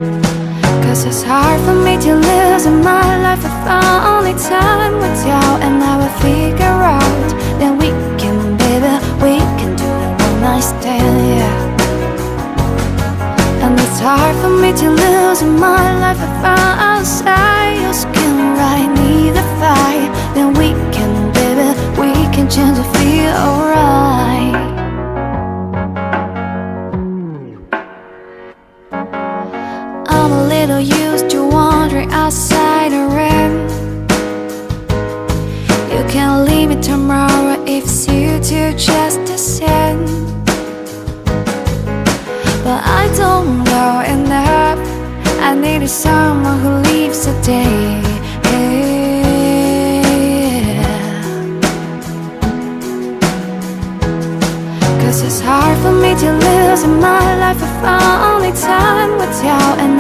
'Cause it's hard for me to lose in my life if I only time with you. And I will figure out that we can, baby, we can do a one night stand, yeah. And it's hard for me to lose in my life if I outside your skin right near the fire. Then we can, baby, we can change to feel alright. I'm a little used to wandering outside the rain. You can leave me tomorrow if you do just the same. But I don't know enough. I need someone who lives a day. Yeah. 'Cause it's hard for me to lose in my life if I only time with you. And